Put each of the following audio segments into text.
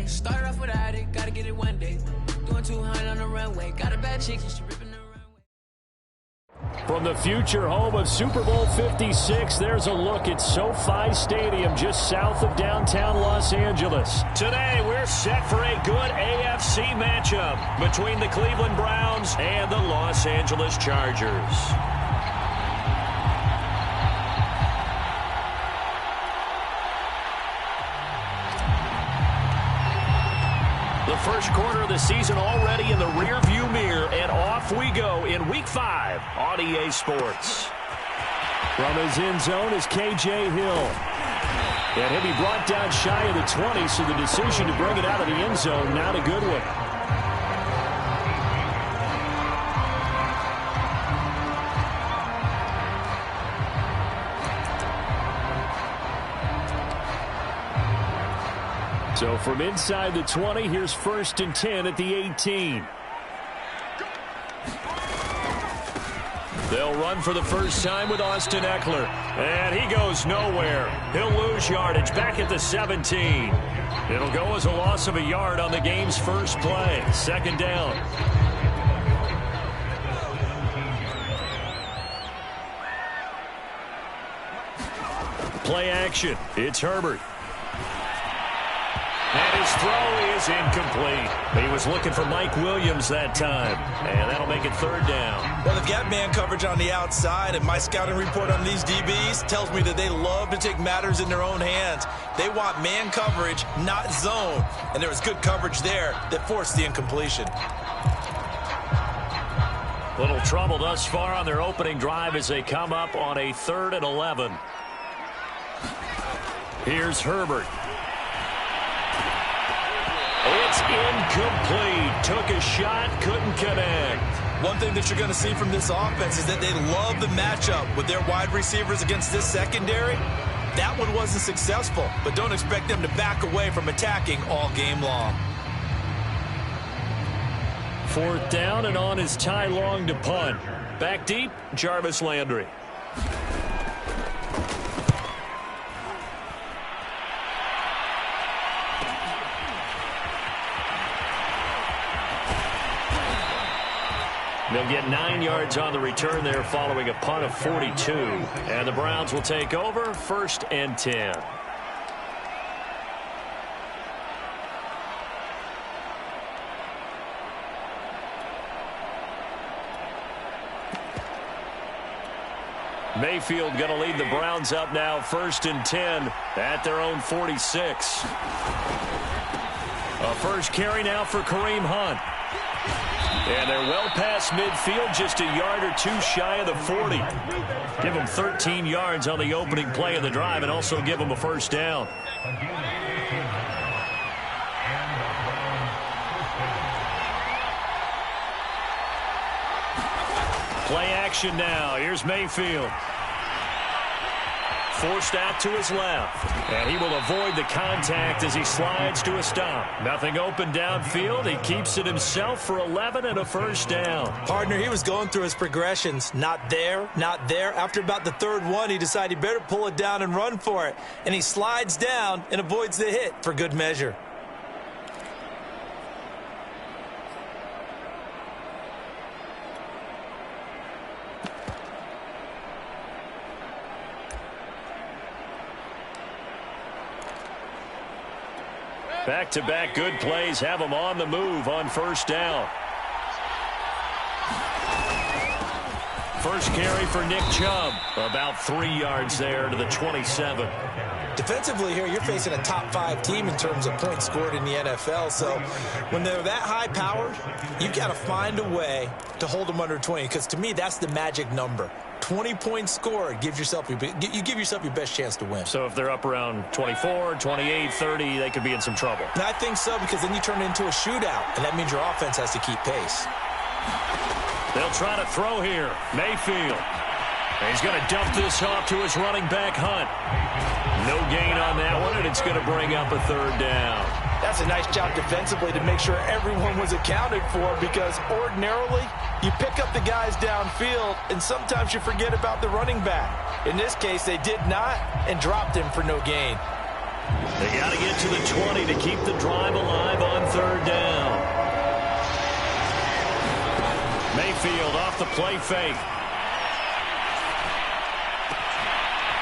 way. Started off without it, gotta get it one day. Doing 200 on the runway, got a bad chick and she ripping the runway. From the future home of Super Bowl 56, there's a look at SoFi Stadium just south of downtown Los Angeles. Today, we're set for a good AFC matchup between the Cleveland Browns and the Los Angeles Chargers. The first quarter of the season already in the rearview mirror, and off we go in Week 5 on EA Sports. From his end zone is K.J. Hill. And he'll be brought down shy of the 20, so the decision to bring it out of the end zone, not a good one. So from inside the 20, here's 1st and 10 at the 18. They'll run for the first time with Austin Eckler. And he goes nowhere. He'll lose yardage back at the 17. It'll go as a loss of a yard on the game's first play. 2nd down. Play action. It's Herbert. And his throw is incomplete. He was looking for Mike Williams that time. And that'll make it 3rd down. Well, they've got man coverage on the outside, and my scouting report on these DBs tells me that they love to take matters in their own hands. They want man coverage, not zone. And there was good coverage there that forced the incompletion. Little trouble thus far on their opening drive as they come up on a 3rd and 11. Here's Herbert. It's incomplete. Took a shot, couldn't connect. One thing that you're going to see from this offense is that they love the matchup with their wide receivers against this secondary. That one wasn't successful, but don't expect them to back away from attacking all game long. 4th down, and on is Ty Long to punt. Back deep, Jarvis Landry. They'll get 9 yards on the return there following a punt of 42. And the Browns will take over 1st and 10. Mayfield going to lead the Browns up now 1st and 10 at their own 46. A first carry now for Kareem Hunt. And they're well past midfield, just a yard or two shy of the 40. Give them 13 yards on the opening play of the drive and also give them a 1st down. Play action now. Here's Mayfield. Forced out to his left. And he will avoid the contact as he slides to a stop. Nothing open downfield. He keeps it himself for 11 and a 1st down. Partner, he was going through his progressions. Not there, not there. After about the 3rd one, he decided he better pull it down and run for it. And he slides down and avoids the hit for good measure. Back-to-back good plays have them on the move on 1st down. First carry for Nick Chubb. About 3 yards there to the 27. Defensively here, you're facing a top 5 team in terms of points scored in the NFL. So when they're that high-powered, you've got to find a way to hold them under 20. Because to me, that's the magic number. 20 points scored gives yourself you give yourself your best chance to win. So if they're up around 24, 28, 30, they could be in some trouble. And I think so, because then you turn it into a shootout, and that means your offense has to keep pace. They'll try to throw here. Mayfield. And he's going to dump this off to his running back, Hunt. No gain on that one, and it's going to bring up a 3rd down. That's a nice job defensively to make sure everyone was accounted for, because ordinarily you pick up the guys downfield and sometimes you forget about the running back. In this case, they did not and dropped him for no gain. They got to get to the 20 to keep the drive alive on third down. Mayfield off the play fake.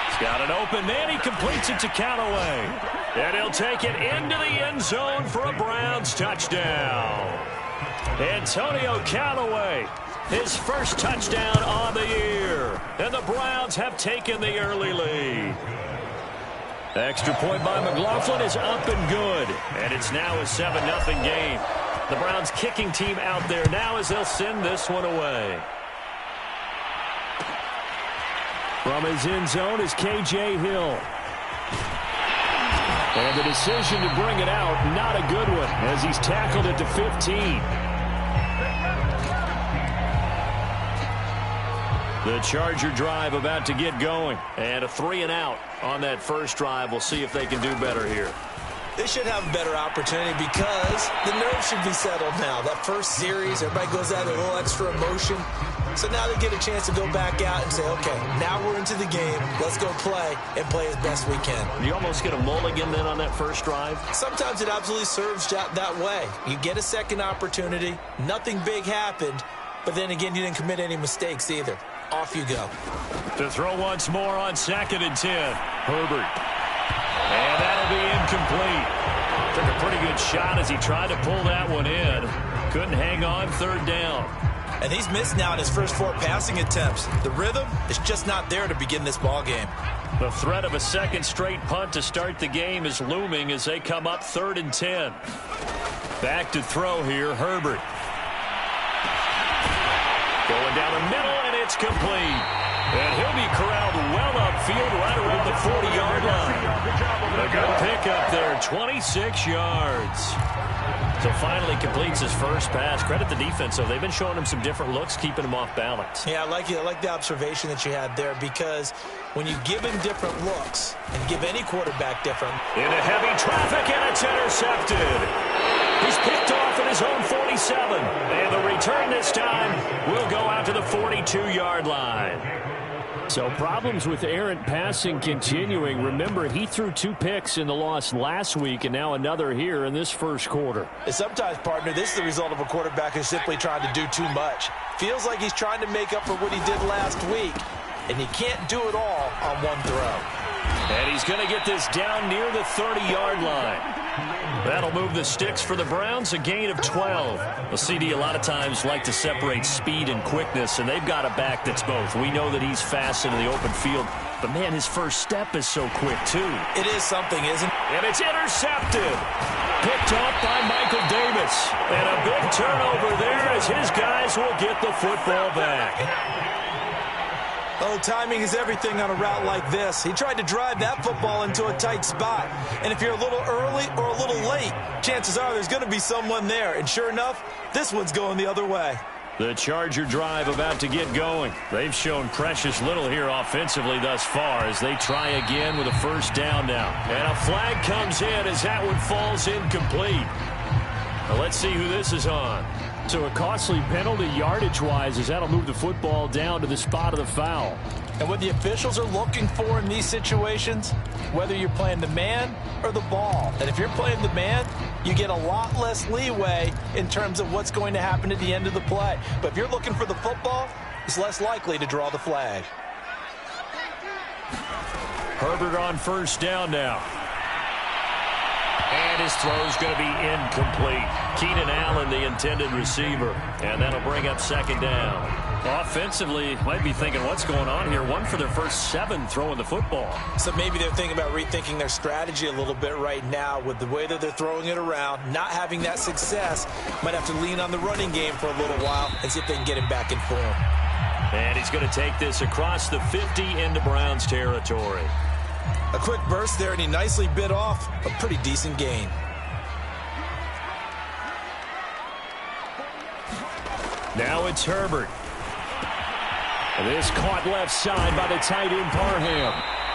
He's got it open, and he completes it to Callaway. And he'll take it into the end zone for a Browns touchdown. Antonio Callaway, his first touchdown on the year. And the Browns have taken the early lead. Extra point by McLaughlin is up and good. And it's now a 7-0 game. The Browns kicking team out there now as they'll send this one away. From his end zone is K.J. Hill. And the decision to bring it out, not a good one, as he's tackled it to 15. The Charger drive about to get going. And a 3-and-out on that first drive. We'll see if they can do better here. They should have a better opportunity because the nerves should be settled now. That first series, everybody goes out with a little extra emotion. So now they get a chance to go back out and say, okay, now we're into the game. Let's go play and play as best we can. You almost get a mulligan then on that first drive? Sometimes it absolutely serves that way. You get a second opportunity. Nothing big happened. But then again, you didn't commit any mistakes either. Off you go. To throw once more on 2nd and 10. Herbert. And that'll be incomplete. Took a pretty good shot as he tried to pull that one in. Couldn't hang on third down. And he's missed now in his first 4 passing attempts. The rhythm is just not there to begin this ball game. The threat of a second straight punt to start the game is looming as they come up 3rd and 10. Back to throw here, Herbert. Going down the middle, and it's complete. And he'll be corralled well upfield right around the 40-yard line. A good pickup there, 26 yards. So finally completes his first pass. Credit the defense, though. They've been showing him some different looks, keeping him off balance. Yeah, I like the observation that you had there because when you give him different looks and give any quarterback different. Into heavy traffic, and it's intercepted. He's picked off at his own 47. And the return this time will go out to the 42-yard line. So problems with errant passing continuing. Remember, he threw 2 picks in the loss last week and now another here in this first quarter. And sometimes, partner, this is the result of a quarterback who's simply trying to do too much. Feels like he's trying to make up for what he did last week, and he can't do it all on one throw. And he's going to get this down near the 30-yard line. That'll move the sticks for the Browns, a gain of 12. The CD a lot of times like to separate speed and quickness, and they've got a back that's both. We know that he's fast into the open field, but, man, his first step is so quick, too. It is something, isn't it? And it's intercepted. Picked off by Michael Davis. And a big turnover there as his guys will get the football back. Oh, timing is everything on a route like this. He tried to drive that football into a tight spot. And if you're a little early or a little late, chances are there's going to be someone there. And sure enough, this one's going the other way. The Charger drive about to get going. They've shown precious little here offensively thus far as they try again with a first down now. And a flag comes in as that one falls incomplete. Now let's see who this is on. So a costly penalty yardage-wise as that'll move the football down to the spot of the foul. And what the officials are looking for in these situations, whether you're playing the man or the ball. And if you're playing the man, you get a lot less leeway in terms of what's going to happen at the end of the play. But if you're looking for the football, it's less likely to draw the flag. Herbert on first down now. And his throw's going to be incomplete. Keenan Allen, the intended receiver. And that'll bring up second down. Offensively, might be thinking, what's going on here? 1 for their first 7 throwing the football. So maybe they're thinking about rethinking their strategy a little bit right now with the way that they're throwing it around, not having that success. Might have to lean on the running game for a little while and see if they can get him back in form. And he's going to take this across the 50 into Browns territory. A quick burst there, and he nicely bit off a pretty decent gain. Now it's Herbert. This caught left side by the tight end Parham.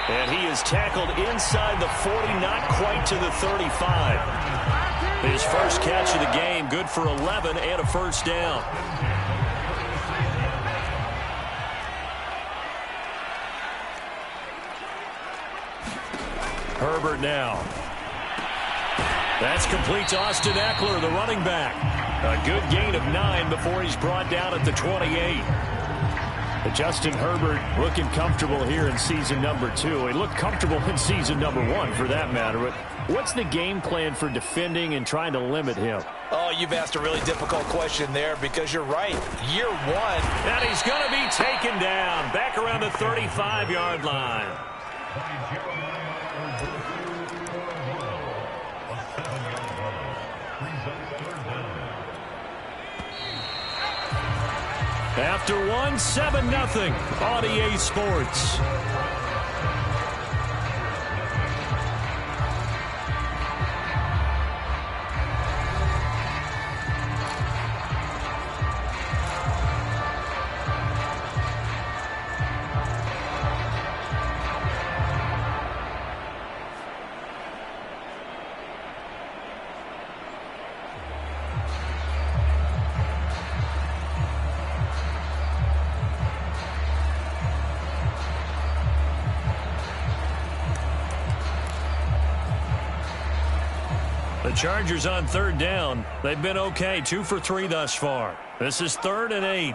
And he is tackled inside the 40, not quite to the 35. His first catch of the game, good for 11 and a first down. Herbert now. That's complete to Austin Eckler, the running back. A good gain of 9 before he's brought down at the 28. But Justin Herbert looking comfortable here in season number 2. He looked comfortable in season number 1 for that matter. But what's the game plan for defending and trying to limit him? Oh, you've asked a really difficult question there because you're right. Year 1. And he's going to be taken down back around the 35-yard line. After 1, 7-0 on EA Sports. The Chargers on 3rd down. They've been okay, 2 for 3 thus far. This is 3rd and 8.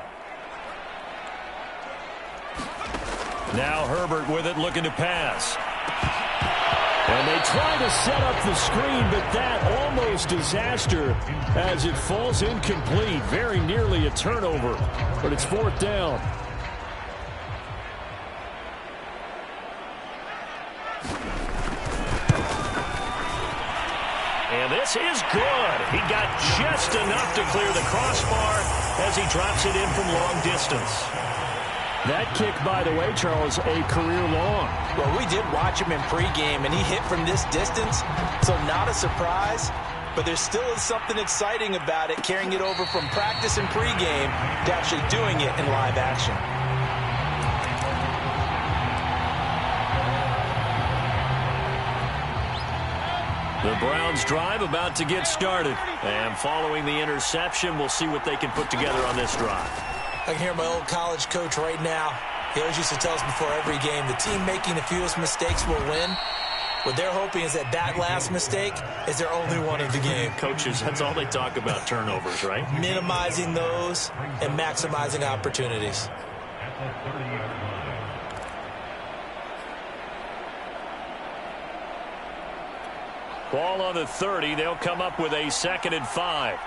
Now Herbert with it, looking to pass. And they try to set up the screen, but that almost disaster as it falls incomplete. Very nearly a turnover, but it's 4th down. And this is good. He got just enough to clear the crossbar as he drops it in from long distance. That kick, by the way, Charles, a career long. Well, we did watch him in pregame, and he hit from this distance, so not a surprise. But there still is something exciting about it, carrying it over from practice and pregame to actually doing it in live action. The Browns drive about to get started. And following the interception, we'll see what they can put together on this drive. I can hear my old college coach right now. He always used to tell us before every game, the team making the fewest mistakes will win. What they're hoping is that that last mistake is their only one of the game. Coaches, that's all they talk about, turnovers, right? Minimizing those and maximizing opportunities. Ball on the 30. They'll come up with a 2nd and 5.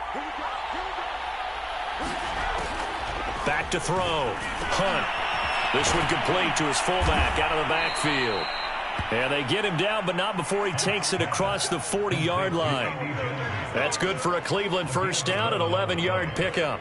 Back to throw. Hunt. This one complete to his fullback out of the backfield. And they get him down, but not before he takes it across the 40-yard line. That's good for a Cleveland first down, an 11-yard pickup.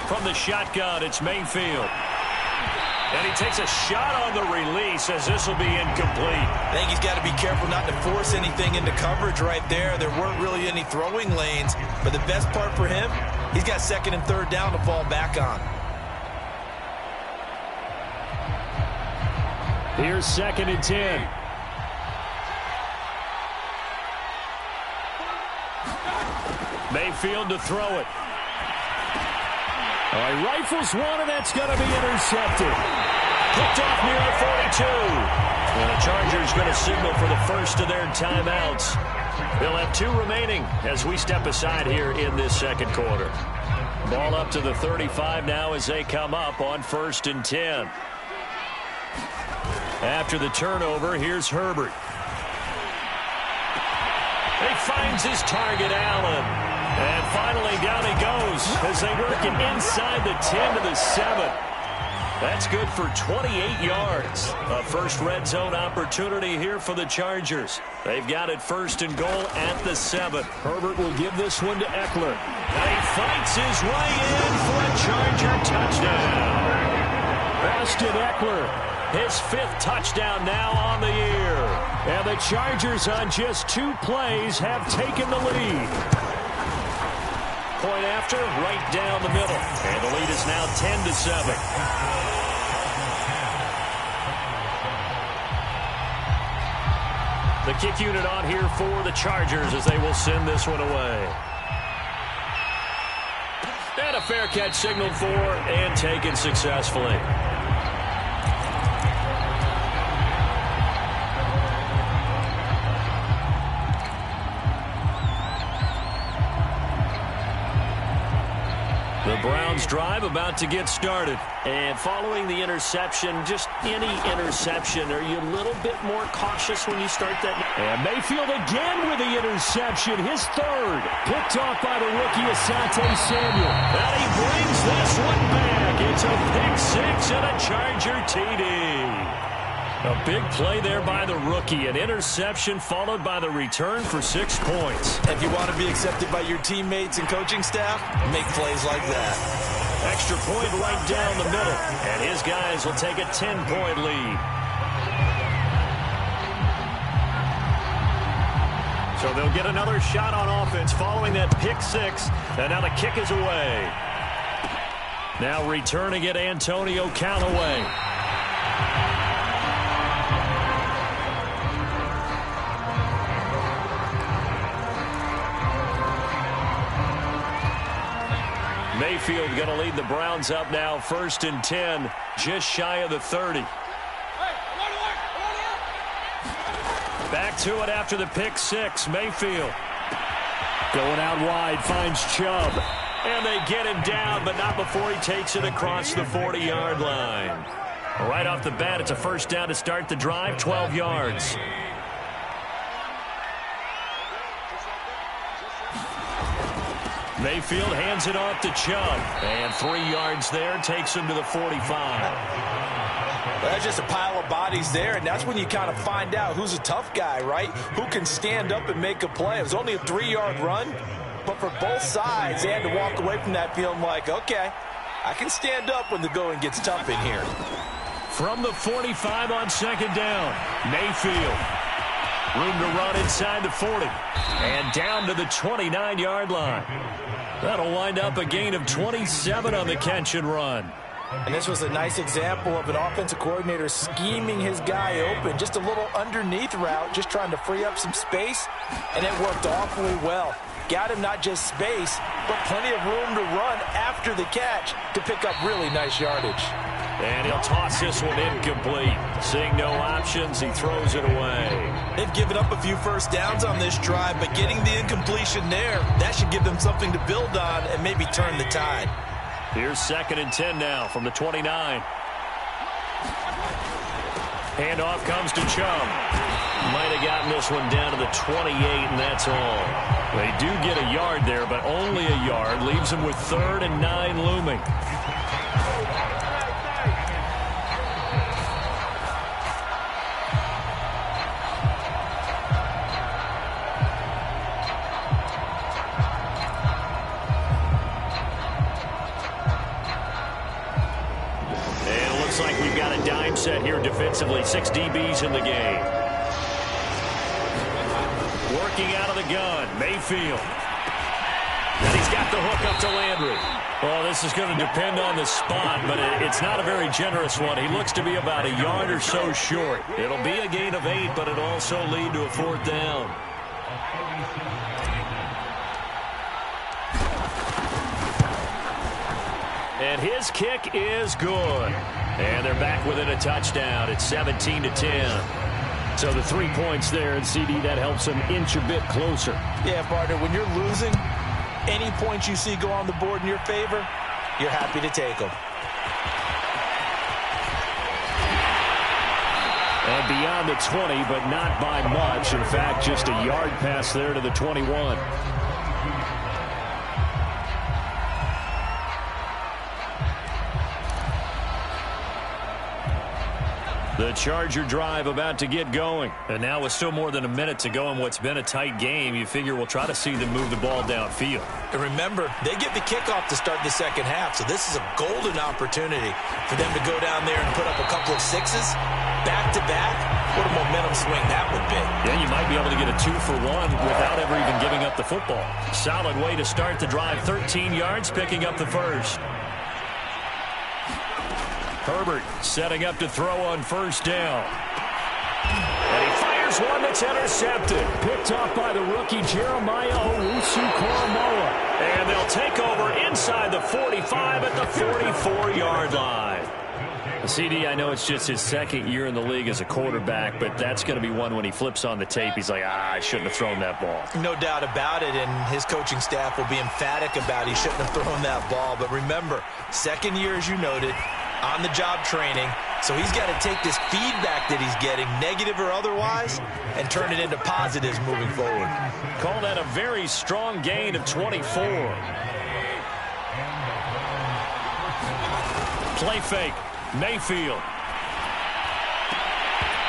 From the shotgun, it's Mayfield. And he takes a shot on the release as this will be incomplete. I think he's got to be careful not to force anything into coverage right there. There weren't really any throwing lanes. But the best part for him, he's got 2nd and 3rd down to fall back on. Here's 2nd and 10. Mayfield to throw it. All right, rifles one, and that's going to be intercepted. Picked off near the 42. And the Chargers going to signal for the first of their timeouts. They'll have 2 remaining as we step aside here in this 2nd quarter. Ball up to the 35 now as they come up on 1st and 10. After the turnover, here's Herbert. He finds his target, Allen. And finally, down he goes as they work it inside the 10 to the 7. That's good for 28 yards. A first red zone opportunity here for the Chargers. They've got it 1st and goal at the 7. Herbert will give this one to Eckler. And he fights his way in for a Charger touchdown. Austin Eckler, his 5th touchdown now on the year. And the Chargers on just 2 plays have taken the lead. point after, right down the middle. And the lead is now 10-7. The kick unit on here for the Chargers as they will send this one away. And a fair catch signaled for and taken successfully. The Browns drive about to get started. And following the interception, just any interception, are you a little bit more cautious when you start that? And Mayfield again with the interception, his third. Picked off by the rookie Asante Samuel. And he brings this one back. It's a pick six and a Charger TD. A big play there by the rookie. An interception followed by the return for 6 points. If you want to be accepted by your teammates and coaching staff, make plays like that. Extra point right down the middle. And his guys will take a 10-point lead. So they'll get another shot on offense following that pick six. And now the kick is away. Now returning it, Antonio Callaway. Mayfield going to lead the Browns up now, 1st and 10, just shy of the 30. Back to it after the pick six. Mayfield going out wide, finds Chubb. And they get him down, but not before he takes it across the 40-yard line. Right off the bat, it's a first down to start the drive, 12 yards. Mayfield hands it off to Chubb. And 3 yards there, takes him to the 45. Well, that's just a pile of bodies there, and that's when you kind of find out who's a tough guy, right? Who can stand up and make a play. It was only a 3-yard run, but for both sides, they had to walk away from that feeling like, okay, I can stand up when the going gets tough in here. From the 45 on 2nd down, Mayfield. Room to run inside the 40. And down to the 29-yard line. That'll wind up a gain of 27 on the catch and run. And this was a nice example of an offensive coordinator scheming his guy open. Just a little underneath route, just trying to free up some space. And it worked awfully well. Got him not just space, but plenty of room to run after the catch to pick up really nice yardage. And he'll toss this one incomplete. Seeing no options, he throws it away. They've given up a few first downs on this drive, but getting the incompletion there, that should give them something to build on and maybe turn the tide. Here's 2nd and 10 now from the 29. Handoff comes to Chubb. Might have gotten this one down to the 28, and that's all. They do get a yard there, but only a yard. Leaves them with 3rd and 9 looming. Like we've got a dime set here defensively. 6 DBs in the game. Working out of the gun, Mayfield. And he's got the hook up to Landry. Well, this is going to depend on the spot, but it's not a very generous one. He looks to be about a yard or so short. It'll be a gain of 8, but it'll also lead to a 4th down. And his kick is good. And they're back within a touchdown. It's 17-10. So the 3 points there, and CD, that helps them inch a bit closer. Yeah, partner, when you're losing, any points you see go on the board in your favor, you're happy to take them. And beyond the 20, but not by much. In fact, just a yard pass there to the 21. The Charger drive about to get going. And now with still more than a minute to go in what's been a tight game, you figure we'll try to see them move the ball downfield. And remember, they get the kickoff to start the second half, so this is a golden opportunity for them to go down there and put up a couple of sixes back-to-back What a momentum swing that would be. Yeah, you might be able to get a 2-for-1 without ever even giving up the football. Solid way to start the drive. 13 yards, picking up the first. Herbert setting up to throw on first down. And he fires one that's intercepted. Picked off by the rookie Jeremiah Owusu-Koramoah. And they'll take over inside the 45 at the 44-yard line. CD, I know it's just his second year in the league as a quarterback, but that's going to be one when he flips on the tape. He's like, I shouldn't have thrown that ball. No doubt about it, and his coaching staff will be emphatic about he shouldn't have thrown that ball. But remember, second year, as you noted, on-the-job training, so he's got to take this feedback that he's getting, negative or otherwise, and turn it into positives moving forward. Call that a very strong gain of 24. Play fake. Mayfield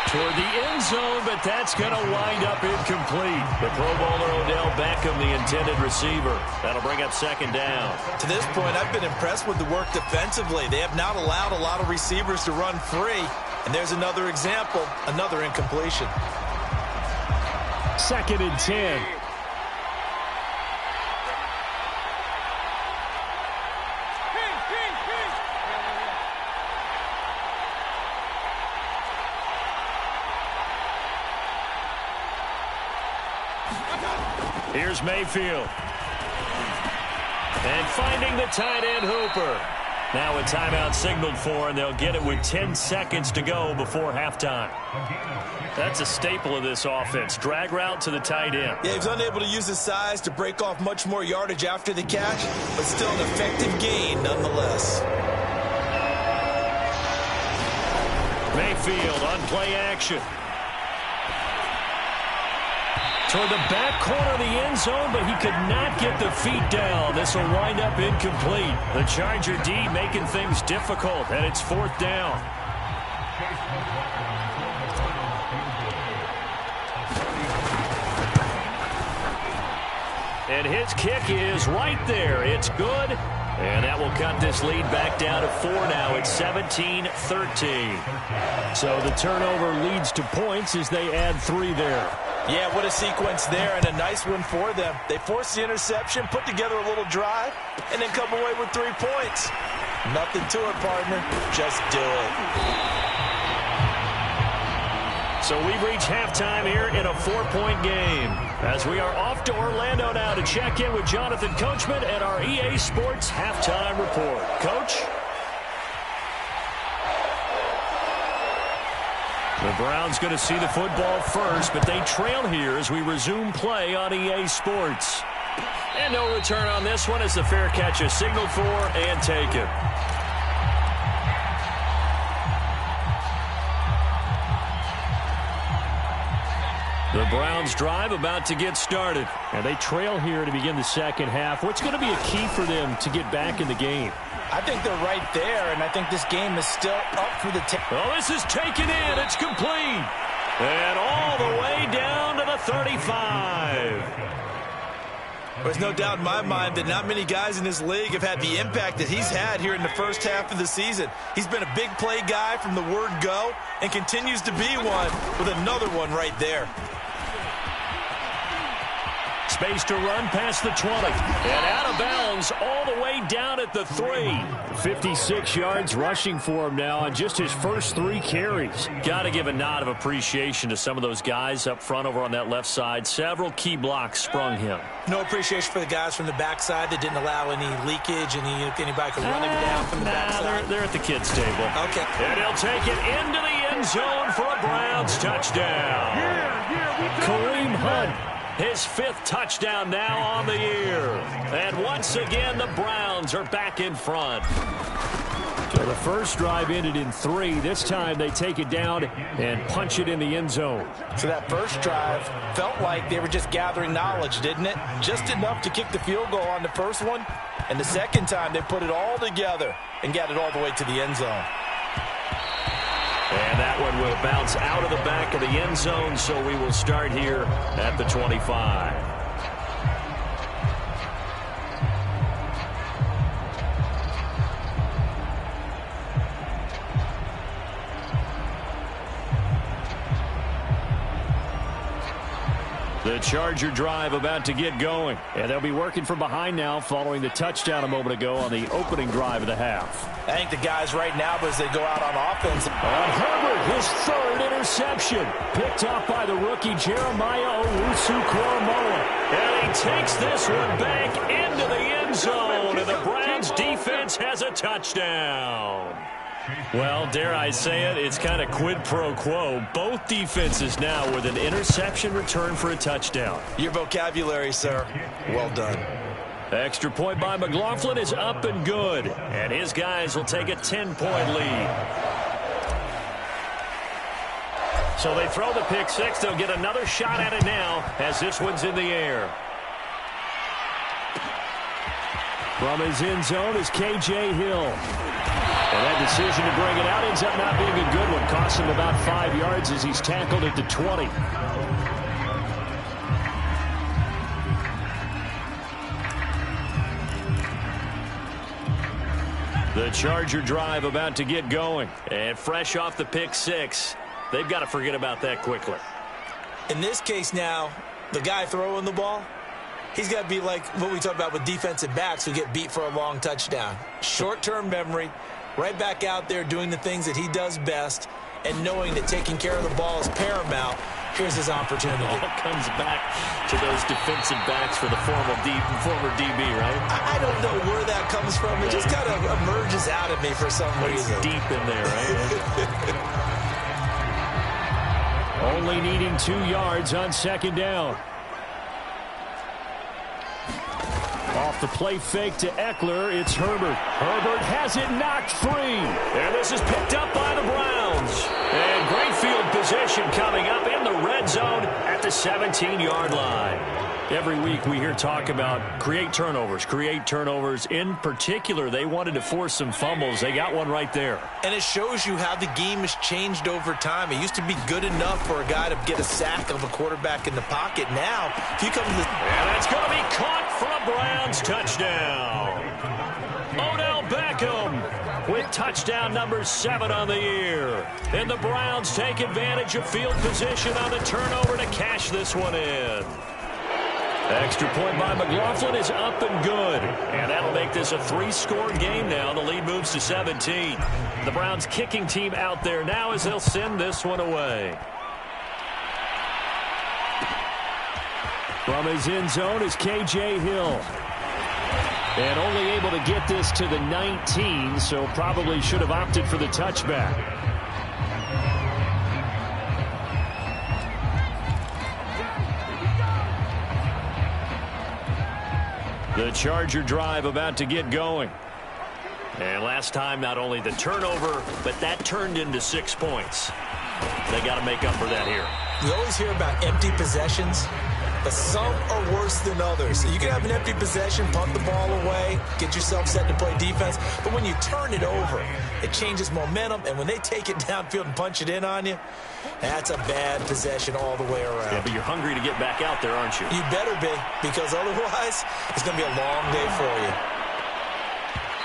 toward the end zone, but that's going to wind up incomplete. The Pro Bowler Odell Beckham, the intended receiver. That'll bring up second down. To this point, I've been impressed with the work defensively. They have not allowed a lot of receivers to run free. And there's another example, another incompletion. 2nd and 10. Here's Mayfield. And finding the tight end Hooper. Now a timeout signaled for, and they'll get it with 10 seconds to go before halftime. That's a staple of this offense. Drag route to the tight end. Yeah, he was unable to use his size to break off much more yardage after the catch, but still an effective gain nonetheless. Mayfield on play action. Toward the back corner of the end zone, but he could not get the feet down. This will wind up incomplete. The Charger D making things difficult, and it's 4th down. And his kick is right there. It's good. And that will cut this lead back down to 4 now. It's 17-13. So the turnover leads to points as they add 3 there. Yeah, what a sequence there, and a nice one for them. They forced the interception, put together a little drive, and then come away with 3 points. Nothing to it, partner. Just do it. So we've reached halftime here in a 4-point game. As we are off to Orlando now to check in with Jonathan Coachman at our EA Sports Halftime Report. Coach? The Browns going to see the football first, but they trail here as we resume play on EA Sports. And no return on this one as the fair catch is signaled for and taken. The Browns drive about to get started. And they trail here to begin the second half. What's going to be a key for them to get back in the game? I think they're right there, and I think this game is still up for the take. Oh, this is taken in. It's complete. And all the way down to the 35. There's no doubt in my mind that not many guys in this league have had the impact that he's had here in the first half of the season. He's been a big play guy from the word go and continues to be one with another one right there. Space to run past the 20. And out of bounds all the way down at the 3. 56 yards rushing for him now on just his first 3 carries. Got to give a nod of appreciation to some of those guys up front over on that left side. Several key blocks sprung him. No appreciation for the guys from the backside that didn't allow any leakage, anybody could run him down from the backside. They're at the kids' table. Okay. And he'll take it into the end zone for a Browns touchdown. Kareem Hunt. His 5th touchdown now on the year. And once again, the Browns are back in front. So the first drive ended in 3. This time they take it down and punch it in the end zone. So that first drive felt like they were just gathering knowledge, didn't it? Just enough to kick the field goal on the first one. And the second time they put it all together and got it all the way to the end zone. And that one will bounce out of the back of the end zone, so we will start here at the 25. The Charger drive about to get going. And they'll be working from behind now following the touchdown a moment ago on the opening drive of the half. I think the guys right now, as they go out on offense. And Herbert, his third interception. Picked off by the rookie Jeremiah Owusu-Koramoah. And he takes this one back into the end zone. And the Browns defense has a touchdown. Well, dare I say it, it's kind of quid pro quo. Both defenses now with an interception return for a touchdown. Your vocabulary, sir. Well done. Extra point by McLaughlin is up and good. And his guys will take a 10-point lead. So they throw the pick six. They'll get another shot at it now as this one's in the air. From his end zone is K.J. Hill. And that decision to bring it out ends up not being a good one. Costs him about 5 yards as he's tackled at the 20. The Charger drive about to get going. And fresh off the pick six, they've got to forget about that quickly. In this case now, the guy throwing the ball, he's got to be like what we talked about with defensive backs who get beat for a long touchdown. Short-term memory, right back out there doing the things that he does best, and knowing that taking care of the ball is paramount. Here's his opportunity. It all comes back to those defensive backs for the former DB, right? I don't know where that comes from. It just kind of emerges out of me for some reason. It's deep in there, right? Only needing 2 yards on second down. Off the play fake to Eckler, it's Herbert. Herbert has it knocked free. And this is picked up by the Browns. And great field position coming up in the red zone at the 17-yard line. Every week we hear talk about create turnovers. In particular, they wanted to force some fumbles. They got one right there. And it shows you how the game has changed over time. It used to be good enough for a guy to get a sack of a quarterback in the pocket. Now, if you come to the... And that's going to be caught for a Browns touchdown. Odell Beckham with touchdown number 7 on the year. And the Browns take advantage of field position on the turnover to cash this one in. Extra point by McLaughlin is up and good. And that'll make this a 3-score game now. The lead moves to 17. The Browns kicking team out there now as they'll send this one away. From his end zone is K.J. Hill. And only able to get this to the 19, so probably should have opted for the touchback. The Charger drive about to get going. And last time, not only the turnover, but that turned into 6 points. They got to make up for that here. We always hear about empty possessions, but some are worse than others. You can have an empty possession, punt the ball away, get yourself set to play defense, but when you turn it over, it changes momentum, and when they take it downfield and punch it in on you, that's a bad possession all the way around. Yeah, but you're hungry to get back out there, aren't you? You better be, because otherwise, it's going to be a long day for you.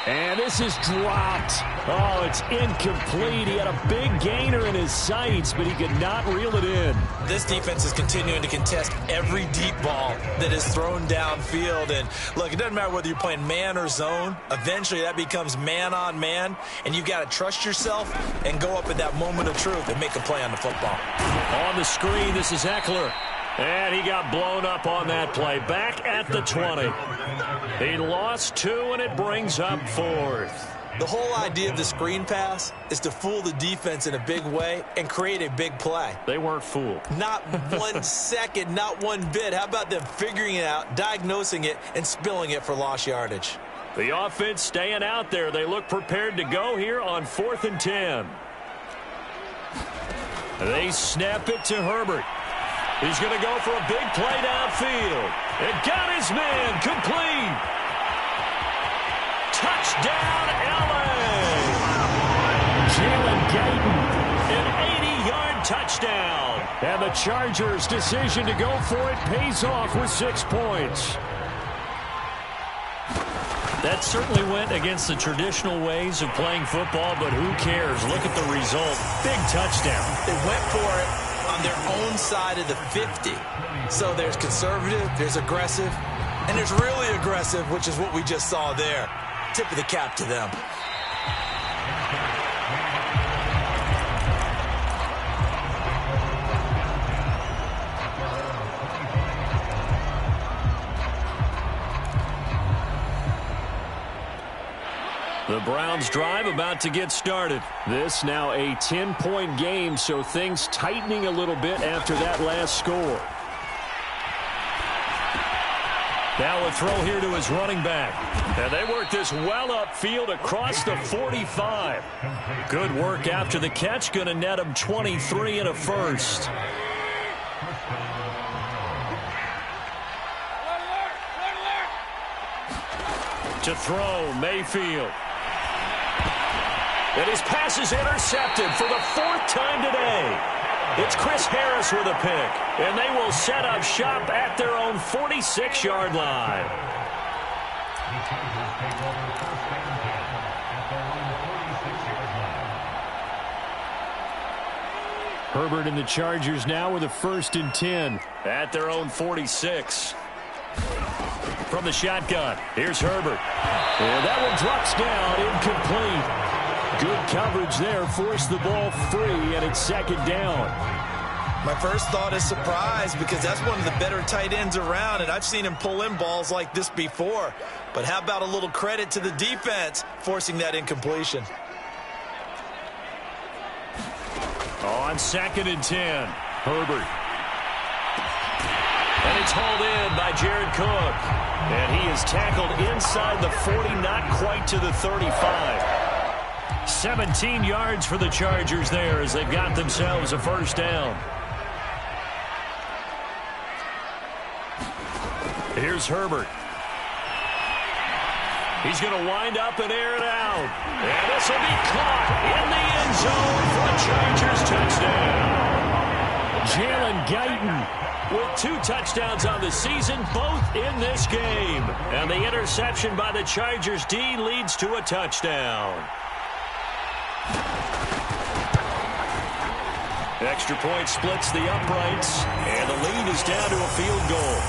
And this is dropped. Oh, it's incomplete. He had a big gainer in his sights, but he could not reel it in. This defense is continuing to contest every deep ball that is thrown downfield. And look, it doesn't matter whether you're playing man or zone. Eventually, that becomes man on man, and you've got to trust yourself and go up at that moment of truth and make a play on the football. On the screen, this is Eckler. And he got blown up on that play. Back at the 20. He lost 2, and it brings up 4th. The whole idea of the screen pass is to fool the defense in a big way and create a big play. They weren't fooled. Not 1 second, not one bit. How about them figuring it out, diagnosing it, and spilling it for lost yardage? The offense staying out there. They look prepared to go here on 4th and 10. They snap it to Herbert. He's going to go for a big play downfield. It got his man complete. Touchdown, L.A. Jalen Guyton, an 80-yard touchdown. And the Chargers' decision to go for it pays off with 6 points. That certainly went against the traditional ways of playing football, but who cares? Look at the result. Big touchdown. They went for it on their own side of the 50. So there's conservative, there's aggressive, and there's really aggressive, which is what we just saw there. Tip of the cap to them. The Browns drive about to get started. This now a 10-point game, so things tightening a little bit after that last score. Now a throw here to his running back. And they work this well upfield across the 45. Good work after the catch. Going to net him 23 and a first. To throw, Mayfield. And his pass is intercepted for the 4th time today. It's Chris Harris with a pick. And they will set up shop at their own 46-yard line. Herbert and the Chargers now with a 1st and 10 at their own 46. From the shotgun, here's Herbert. And that one drops down, incomplete. Good coverage there, forced the ball free, and it's 2nd down. My first thought is surprise, because that's one of the better tight ends around, and I've seen him pull in balls like this before. But how about a little credit to the defense forcing that incompletion? On 2nd and 10, Herbert. And it's hauled in by Jared Cook. And he is tackled inside the 40, not quite to the 35. 17 yards for the Chargers there as they've got themselves a 1st down. Here's Herbert. He's going to wind up and air it out. And this will be caught in the end zone for a Chargers touchdown. Jalen Guyton with 2 touchdowns on the season, both in this game. And the interception by the Chargers D leads to a touchdown. Extra point splits the uprights, and the lead is down to a field goal.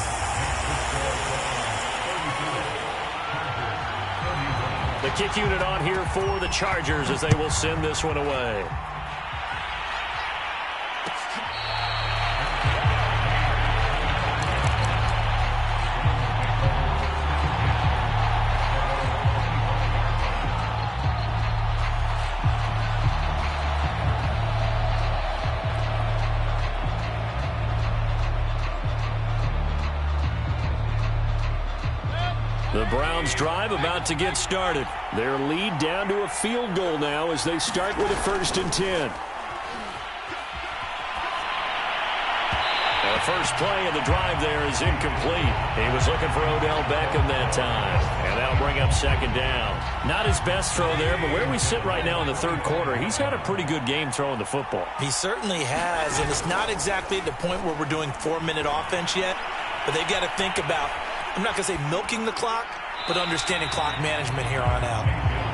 The kick unit on here for the Chargers as they will send this one away. The Browns drive about to get started. Their lead down to a field goal now as they start with a 1st and 10. The first play of the drive there is incomplete. He was looking for Odell Beckham that time. And that'll bring up 2nd down. Not his best throw there, but where we sit right now in the 3rd quarter, he's had a pretty good game throwing the football. He certainly has, and it's not exactly at the point where we're doing 4-minute offense yet, but they've got to think about, I'm not going to say milking the clock, but understanding clock management here on out.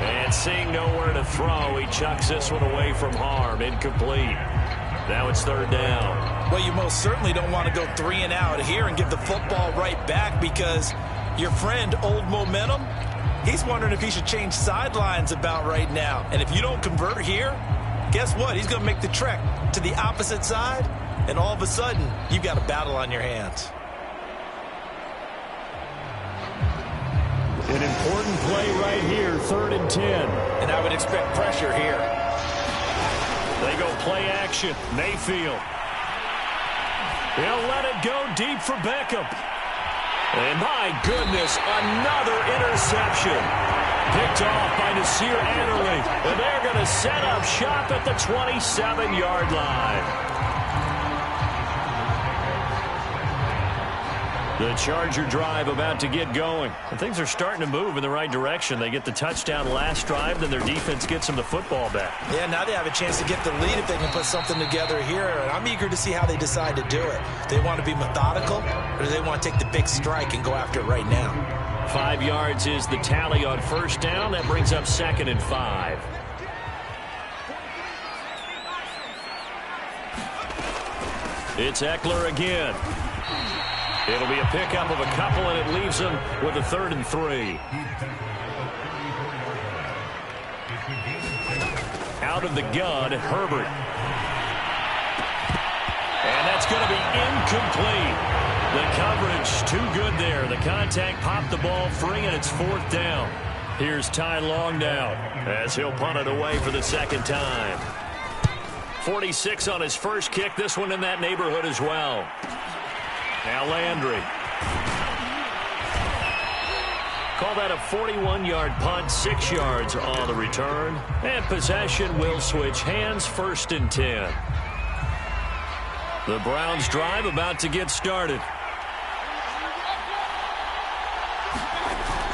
And seeing nowhere to throw, he chucks this one away from harm. Incomplete. Now it's 3rd down. Well, you most certainly don't want to go 3 and out here and give the football right back, because your friend, Old Momentum, he's wondering if he should change sidelines about right now. And if you don't convert here, guess what? He's going to make the trek to the opposite side, and all of a sudden, you've got a battle on your hands. An important play right here, 3rd and 10. And I would expect pressure here. They go play action. Mayfield. He'll let it go deep for Beckham. And my goodness, another interception. Picked off by Nasir Adderley. And they're going to set up shop at the 27-yard line. The Charger drive about to get going. And things are starting to move in the right direction. They get the touchdown last drive, then their defense gets them the football back. Yeah, now they have a chance to get the lead if they can put something together here. And I'm eager to see how they decide to do it. Do they want to be methodical, or do they want to take the big strike and go after it right now? 5 yards is the tally on 1st down. That brings up 2nd and 5. It's Eckler again. It'll be a pickup of a couple, and it leaves him with a 3rd and 3. Out of the gun, Herbert. And that's going to be incomplete. The coverage too good there. The contact popped the ball free, and it's 4th down. Here's Ty Long now as he'll punt it away for the 2nd time. 46 on his first kick. This one in that neighborhood as well. Now Landry. Call that a 41-yard punt, 6 yards on the return. And possession will switch hands, 1st and 10. The Browns drive about to get started.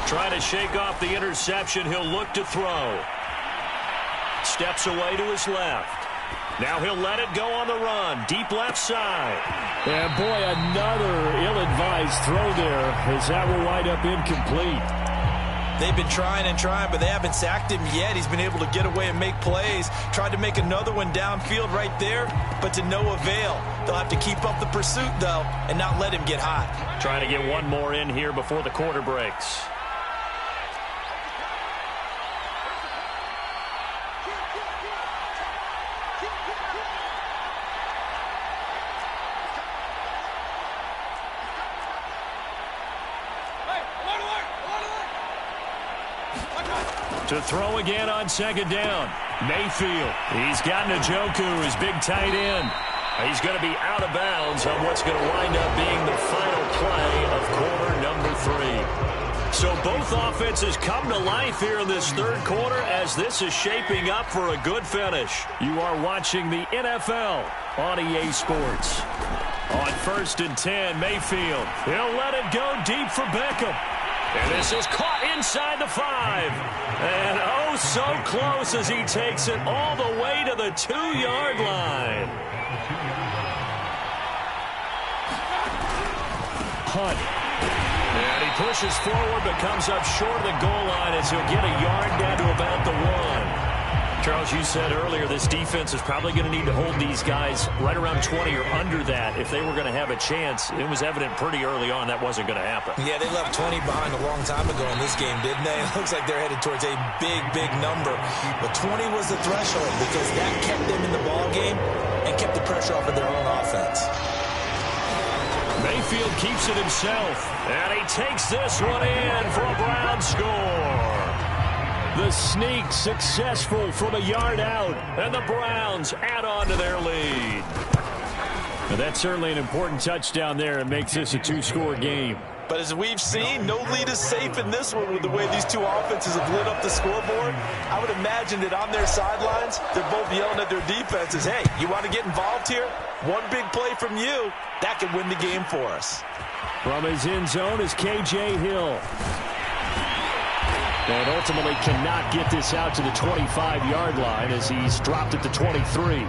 Trying to shake off the interception. He'll look to throw. Steps away to his left. Now he'll let it go on the run. Deep left side. And boy, another ill-advised throw there as that will wind up incomplete. They've been trying and trying, but they haven't sacked him yet. He's been able to get away and make plays. Tried to make another one downfield right there, but to no avail. They'll have to keep up the pursuit, though, and not let him get hot. Trying to get one more in here before the quarter breaks. To throw again on 2nd down. Mayfield. He's got Njoku, his big tight end. He's going to be out of bounds on what's going to wind up being the final play of quarter number 3. So both offenses come to life here in this 3rd quarter as this is shaping up for a good finish. You are watching the NFL on EA Sports. On 1st and 10, Mayfield. He'll let it go deep for Beckham. And this is caught inside the 5. And oh, so close as he takes it all the way to the 2-yard line. Hunt. And he pushes forward but comes up short of the goal line as he'll get a yard down to about the 1. Charles, you said earlier this defense is probably going to need to hold these guys right around 20 or under that if they were going to have a chance. It was evident pretty early on that wasn't going to happen. Yeah, they left 20 behind a long time ago in this game, didn't they? It looks like they're headed towards a big, big number. But 20 was the threshold because that kept them in the ball game and kept the pressure off of their own offense. Mayfield keeps it himself, and he takes this one in for a Brown score. The sneak successful from a yard out, and the Browns add on to their lead. Now that's certainly an important touchdown there. It makes this a 2-score game. But as we've seen, no lead is safe in this one with the way these two offenses have lit up the scoreboard. I would imagine that on their sidelines, they're both yelling at their defenses, hey, you want to get involved here? One big play from you, that could win the game for us. From his end zone is K.J. Hill. And ultimately cannot get this out to the 25-yard line as he's dropped at the 23.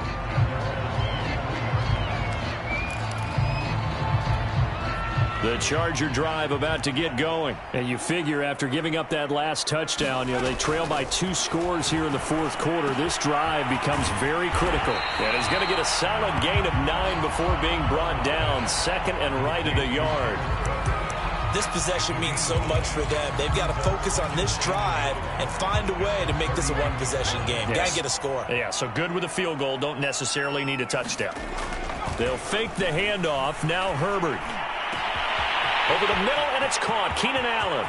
The Charger drive about to get going. And you figure after giving up that last touchdown, they trail by 2 scores here in the 4th quarter. This drive becomes very critical. And he's going to get a solid gain of 9 before being brought down. 2nd and right at a yard. This possession means so much for them. They've got to focus on this drive and find a way to make this a one-possession game. Yes. Got to get a score. Yeah, so good with a field goal. Don't necessarily need a touchdown. They'll fake the handoff. Now Herbert. Over the middle, and it's caught. Keenan Allen.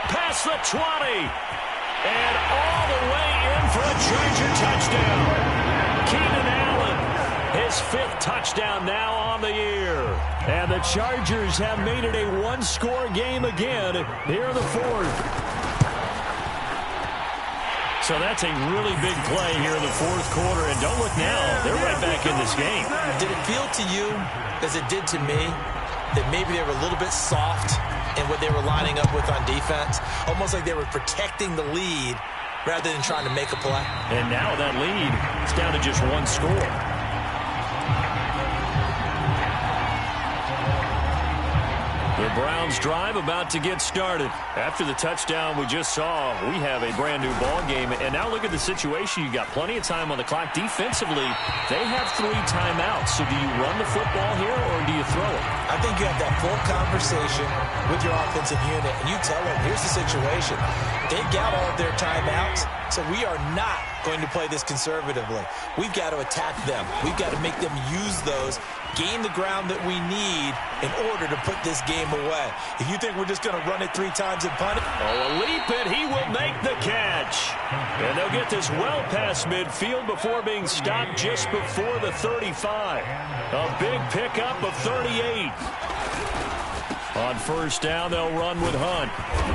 Past the 20. And all the way in for a Charger touchdown. Keenan Allen, his 5th touchdown now on the year. And the Chargers have made it a 1-score game again here in the 4th. So that's a really big play here in the 4th quarter. And don't look now, they're right back in this game. Did it feel to you, as it did to me, that maybe they were a little bit soft in what they were lining up with on defense? Almost like they were protecting the lead rather than trying to make a play. And now that lead is down to just 1 score. The The Browns drive about to get started. After the touchdown we just saw, we have a brand new ball game. And now look at the situation. You got plenty of time on the clock. Defensively, they have 3 timeouts. So do you run the football here or do you throw it? I think you have that full conversation with your offensive unit, and you tell them, here's the situation. They've got all of their timeouts, so we are not going to play this conservatively. We've got to attack them. We've got to make them use those, gain the ground that we need in order to put this game away. If you think we're just going to run it 3 times and punt it. Oh, a leap, and he will make the catch. And they'll get this well past midfield before being stopped just before the 35. A big pickup of 38. On first down, they'll run with Hunt.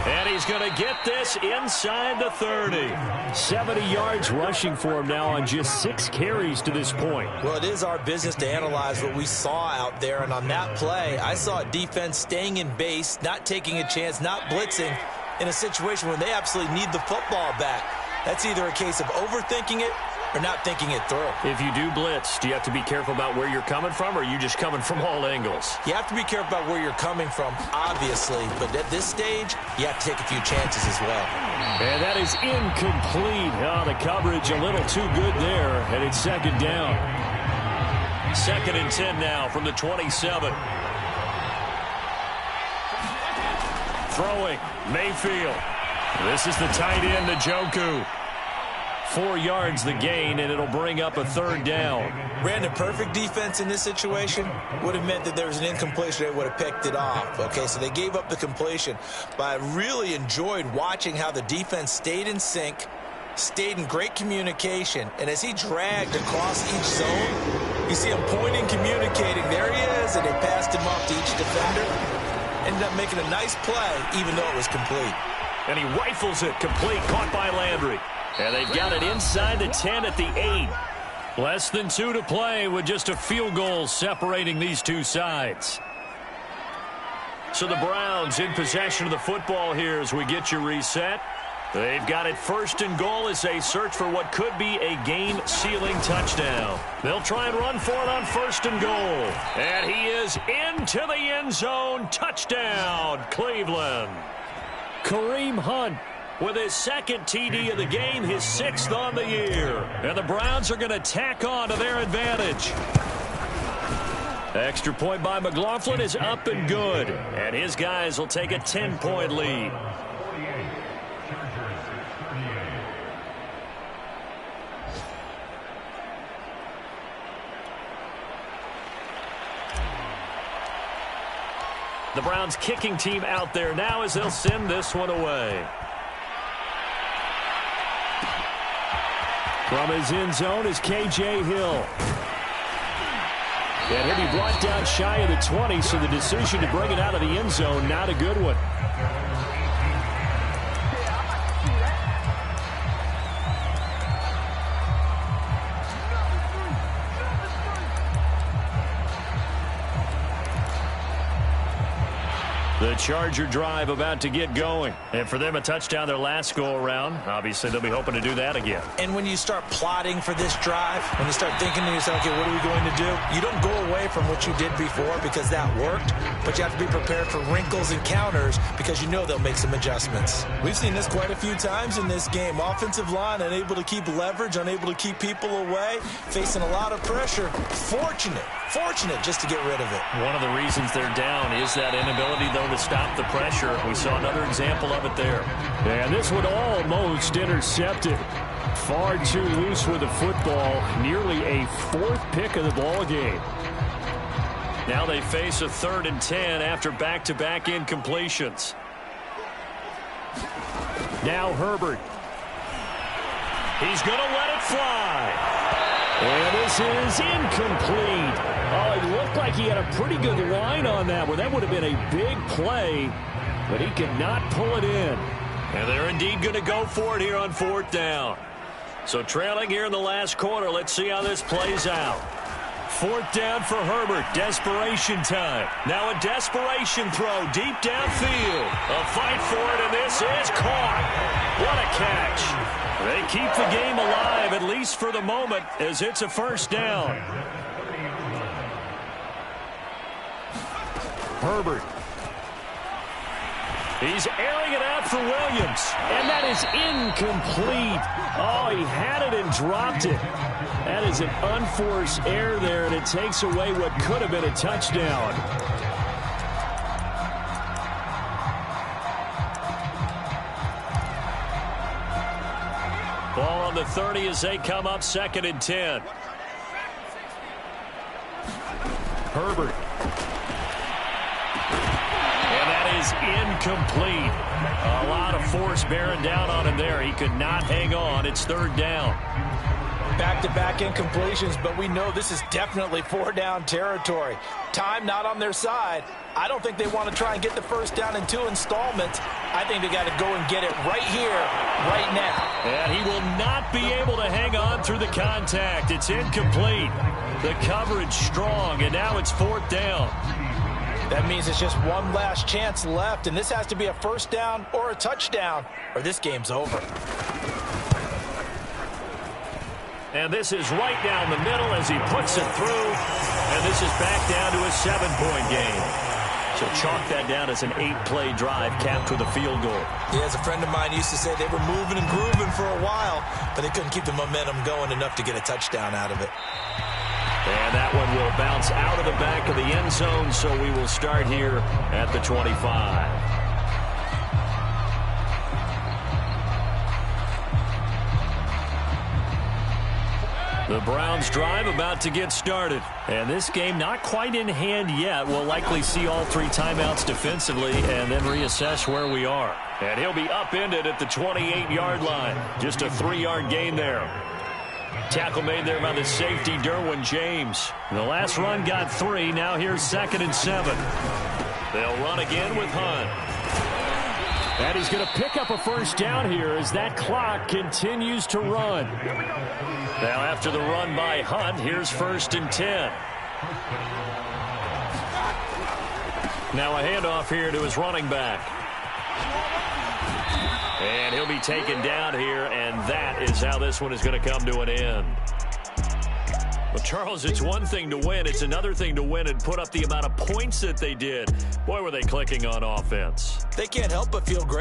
And he's going to get this inside the 30. 70 yards rushing for him now on just 6 carries to this point. Well, it is our business to analyze what we saw out there. And on that play, I saw a defense staying in base, not taking a chance, not blitzing in a situation where they absolutely need the football back. That's either a case of overthinking it or not thinking it through. If you do blitz, do you have to be careful about where you're coming from, or are you just coming from all angles? You have to be careful about where you're coming from, obviously, but at this stage, you have to take a few chances as well. And that is incomplete. Oh, the coverage a little too good there, and it's second down. 2nd and 10 now from the 27. Throwing, Mayfield. This is the tight end, Njoku. 4 yards the gain, and it'll bring up a 3rd down. Brandon, perfect defense in this situation would have meant that there was an incompletion. They would have picked it off. Okay, so they gave up the completion. But I really enjoyed watching how the defense stayed in sync, stayed in great communication, and as he dragged across each zone, you see him pointing, communicating. There he is, and they passed him off to each defender. Ended up making a nice play, even though it was complete. And he rifles it complete, caught by Landry. And they've got it inside the 10 at the 8. Less than 2 to play with just a field goal separating these two sides. So the Browns in possession of the football here as we get you reset. They've got it 1st and goal as they search for what could be a game-sealing touchdown. They'll try and run for it on 1st and goal. And he is into the end zone. Touchdown, Cleveland. Kareem Hunt with his 2nd TD of the game, his 6th on the year. And the Browns are going to tack on to their advantage. Extra point by McLaughlin is up and good. And his guys will take a 10-point lead. The Browns kicking team out there now as they'll send this one away. From his end zone is K.J. Hill. And he'll be brought down shy of the 20, so the decision to bring it out of the end zone, not a good one. The Charger drive about to get going. And for them, a touchdown their last go-around. Obviously, they'll be hoping to do that again. And when you start plotting for this drive, when you start thinking to yourself, okay, what are we going to do? You don't go away from what you did before because that worked, but you have to be prepared for wrinkles and counters because you know they'll make some adjustments. We've seen this quite a few times in this game. Offensive line unable to keep leverage, unable to keep people away, facing a lot of pressure. Fortunate just to get rid of it. One of the reasons they're down is that inability, though, to stop the pressure. We saw another example of it there. And this one almost intercepted. Far too loose with the football. Nearly a 4th pick of the ball game. Now they face a 3rd and 10 after back-to-back incompletions. Now Herbert. He's going to let it fly. And this is incomplete. Oh, it looked like he had a pretty good line on that one. That would have been a big play, but he could not pull it in. And they're indeed going to go for it here on 4th down. So trailing here in the last quarter, let's see how this plays out. 4th down for Herbert. Desperation time. Now a desperation throw deep downfield. A fight for it, and this is caught. What a catch. They keep the game alive, at least for the moment, as it's a 1st down. Herbert. He's airing it out for Williams. And that is incomplete. Oh, he had it and dropped it. That is an unforced error there, and it takes away what could have been a touchdown. Ball on the 30 as they come up 2nd and 10. Herbert. And that is incomplete. A lot of force bearing down on him there. He could not hang on. It's 3rd down. Back-to-back incompletions, but we know this is definitely 4-down territory. Time not on their side. I don't think they want to try and get the first down in 2 installments. I think they got to go and get it right here, right now. And he will not be able to hang on through the contact. It's incomplete. The coverage strong, and now it's 4th down. That means it's just one last chance left, and this has to be a first down or a touchdown, or this game's over. And this is right down the middle as he puts it through. And this is back down to a 7-point game. So chalk that down as an 8-play drive capped with a field goal. Yeah, as a friend of mine used to say, they were moving and grooving for a while, but they couldn't keep the momentum going enough to get a touchdown out of it. And that one will bounce out of the back of the end zone, so we will start here at the 25. The Browns drive about to get started. And this game not quite in hand yet. We'll likely see all 3 timeouts defensively and then reassess where we are. And he'll be upended at the 28-yard line. Just a 3-yard gain there. Tackle made there by the safety, Derwin James. The last run got 3. Now here's 2nd and 7. They'll run again with Hunt. And he's going to pick up a first down here as that clock continues to run. Now after the run by Hunt, here's 1st and 10. Now a handoff here to his running back. And he'll be taken down here, and that is how this one is going to come to an end. Well, Charles, it's one thing to win. It's another thing to win and put up the amount of points that they did. Boy, were they clicking on offense. They can't help but feel great.